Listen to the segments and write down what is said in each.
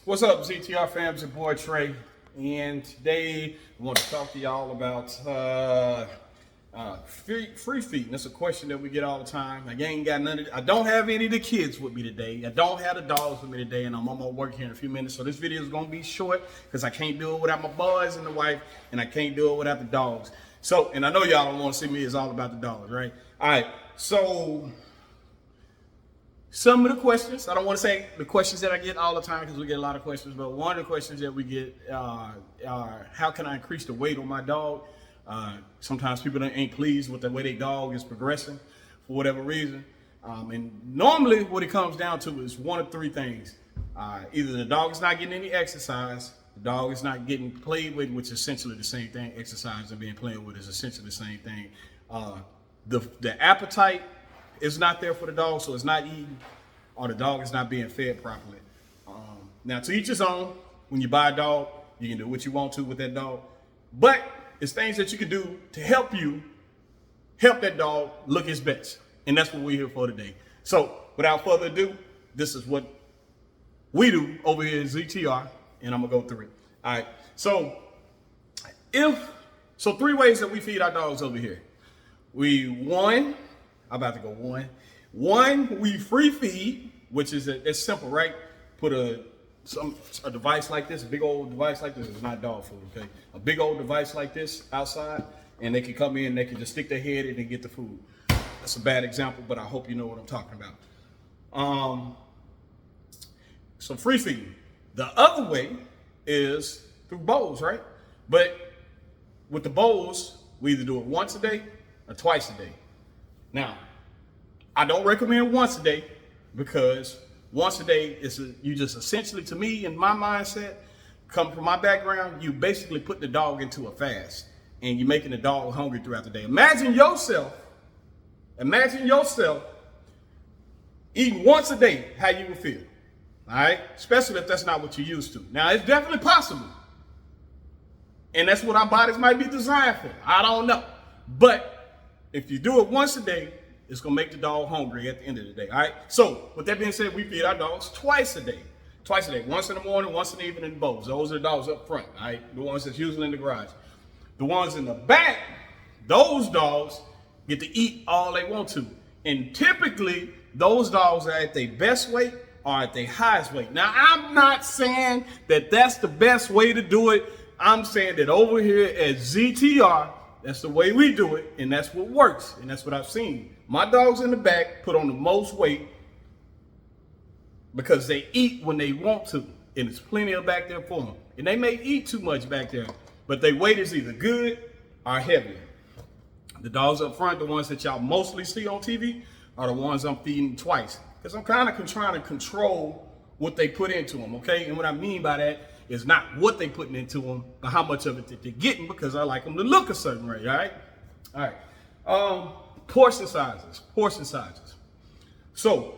What's up, ZTR fams? Your boy Trey, and today I want to talk to y'all about free feeding. That's a question that we get all the time. I ain't got none of. I don't have any of the kids with me today. I don't have the dogs with me today, and I'm on my work here in a few minutes. So this video is gonna be short because I can't do it without my boys and the wife, and I can't do it without the dogs. So, and I know y'all don't want to see me. It's all about the dogs, right? All right. So, some of the questions, I don't want to say the questions that I get all the time because we get a lot of questions, but one of the questions that we get are how can I increase the weight on my dog? Sometimes people ain't pleased with the way their dog is progressing for whatever reason. And normally what it comes down to is one of three things. Either the dog is not getting any exercise, the dog is not getting played with, which is essentially the same thing. Exercise and being played with is essentially the same thing. The appetite is not there for the dog, so it's not eating, or the dog is not being fed properly. Now, to each his own. When you buy a dog, you can do what you want to with that dog, but it's things that you can do to help that dog look his best, and that's what we're here for today. So, without further ado, this is what we do over here at ZTR, and I'm gonna go through it. All right. So, three ways that we feed our dogs over here. One, we free feed, which is it's simple, right? Put a device like this, a big old device like this. It's not dog food, okay? A big old device like this outside, and they can come in, they can just stick their head in and get the food. That's a bad example, but I hope you know what I'm talking about. So free feeding. The other way is through bowls, right? But with the bowls, we either do it once a day or twice a day. Now, I don't recommend once a day because once a day you just essentially, to me, in my mindset, come from my background, you basically put the dog into a fast and you're making the dog hungry throughout the day. Imagine yourself eating once a day, how you would feel, all right? Especially if that's not what you're used to. Now, it's definitely possible. And that's what our bodies might be designed for. I don't know. But if you do it once a day, it's gonna make the dog hungry at the end of the day, all right? So, with that being said, we feed our dogs twice a day. Twice a day, once in the morning, once in the evening in bowls. Those are the dogs up front, all right? The ones that's usually in the garage. The ones in the back, those dogs get to eat all they want to. And typically, those dogs are at their best weight or at their highest weight. Now, I'm not saying that that's the best way to do it. I'm saying that over here at ZTR, that's the way we do it, and that's what works, and that's what I've seen. My dogs in the back put on the most weight because they eat when they want to, and there's plenty of back there for them. And they may eat too much back there, but their weight is either good or heavy. The dogs up front, the ones that y'all mostly see on TV, are the ones I'm feeding twice, because I'm kind of trying to control what they put into them, okay? And what I mean by that is not what they putting into them, but how much of it that they're getting, because I like them to look a certain way, all right? All right. Portion sizes. So,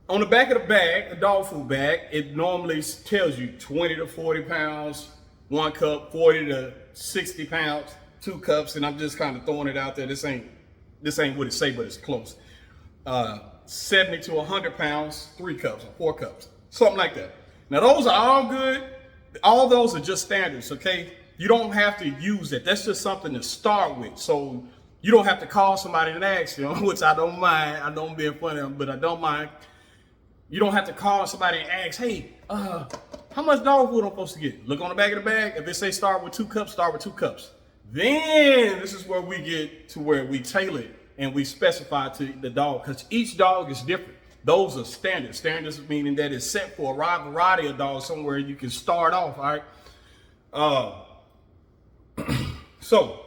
on the back of the bag, the dog food bag, it normally tells you 20 to 40 pounds, 1 cup, 40 to 60 pounds, 2 cups, and I'm just kind of throwing it out there. This ain't what it say, but it's close. 70 to 100 pounds, 3 cups or 4 cups, something like that. Now, those are all good. All those are just standards, okay? You don't have to use it. That's just something to start with. So you don't have to call somebody and ask them, which I don't mind. I know I'm being funny, but I don't mind. You don't have to call somebody and ask, hey, how much dog food I'm supposed to get? Look on the back of the bag. If it say start with 2 cups, start with 2 cups. Then this is where we get to where we tailor it and we specify to the dog, because each dog is different. Those are standards. Standards meaning that it's set for a wide variety of dogs, somewhere you can start off, all right? So,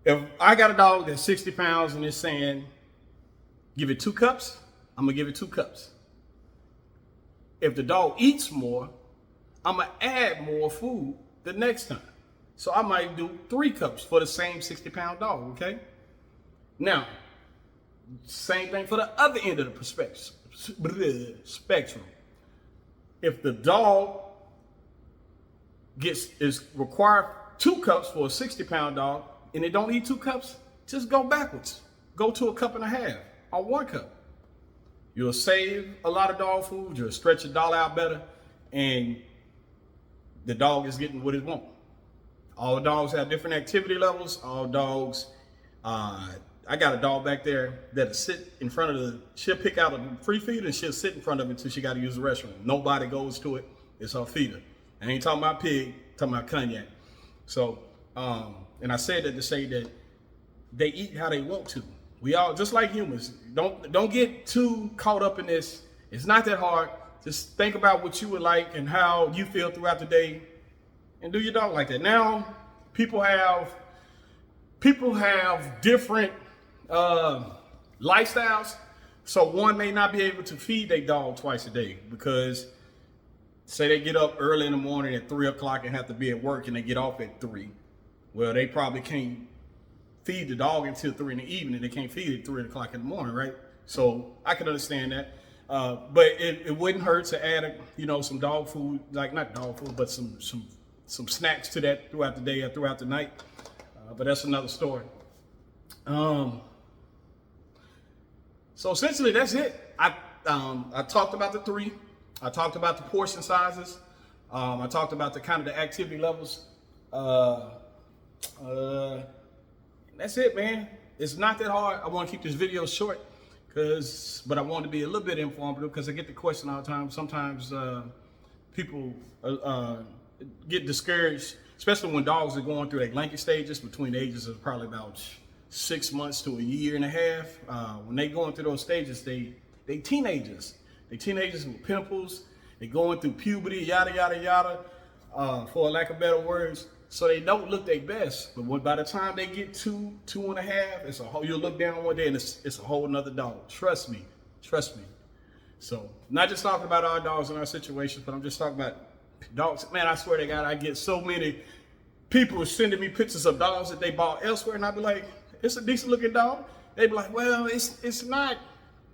if I got a dog that's 60 pounds and it's saying, give it 2 cups, I'm gonna give it 2 cups. If the dog eats more, I'm gonna add more food the next time. So I might do 3 cups for the same 60-pound dog, okay? Now, same thing for the other end of the spectrum. If the dog is required 2 cups for a 60-pound dog and it don't eat 2 cups, just go backwards. Go to a 1.5 cups or 1 cup. You'll save a lot of dog food. You'll stretch your dollar out better, and the dog is getting what it wants. All dogs have different activity levels. All dogs, I got a dog back there that'll sit in front of she'll pick out a free feeder and she'll sit in front of it until she got to use the restroom. Nobody goes to it. It's her feeder. I ain't talking about pig, talking about cognac. So, and I said that to say that they eat how they want to. We all, just like humans, don't get too caught up in this. It's not that hard. Just think about what you would like and how you feel throughout the day, and do your dog like that. Now, people have different lifestyles. So one may not be able to feed their dog twice a day because say they get up early in the morning at 3 o'clock and have to be at work and they get off at 3. Well, they probably can't feed the dog until 3 in the evening. They can't feed it at 3 o'clock in the morning, right? So I can understand that. But it wouldn't hurt to add, some dog food, like not dog food, but some snacks to that throughout the day or throughout the night. But that's another story. So essentially, that's it. I talked about the 3. I talked about the portion sizes. I talked about the kind of the activity levels. That's it, man. It's not that hard. I want to keep this video short, but I want to be a little bit informative because I get the question all the time. Sometimes people get discouraged, especially when dogs are going through their lanky stages between the ages of probably about 6 months to a year and a half. When they going through those stages, they teenagers. They teenagers with pimples. They going through puberty, yada yada yada, for lack of better words. So they don't look their best. But by the time they get 2.5, you'll look down one day and it's a whole nother dog. Trust me. So not just talking about our dogs and our situations, but I'm just talking about dogs. Man, I swear to God, I get so many people sending me pictures of dogs that they bought elsewhere, and I'd be like, it's a decent looking dog. They'd be like, well, it's not.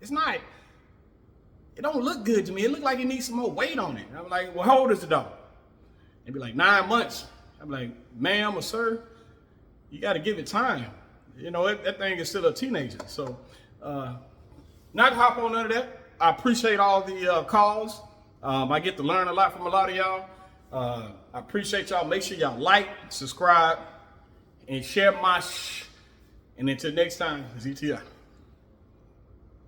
It don't look good to me. It look like it needs some more weight on it. And I'm like, well, how old is the dog? They'd be like 9 months. I'm like, ma'am or sir, you got to give it time. That thing is still a teenager. So, not hop on none of that. I appreciate all the calls. I get to learn a lot from a lot of y'all. I appreciate y'all. Make sure y'all like, subscribe, and share my and until next time, ZTR.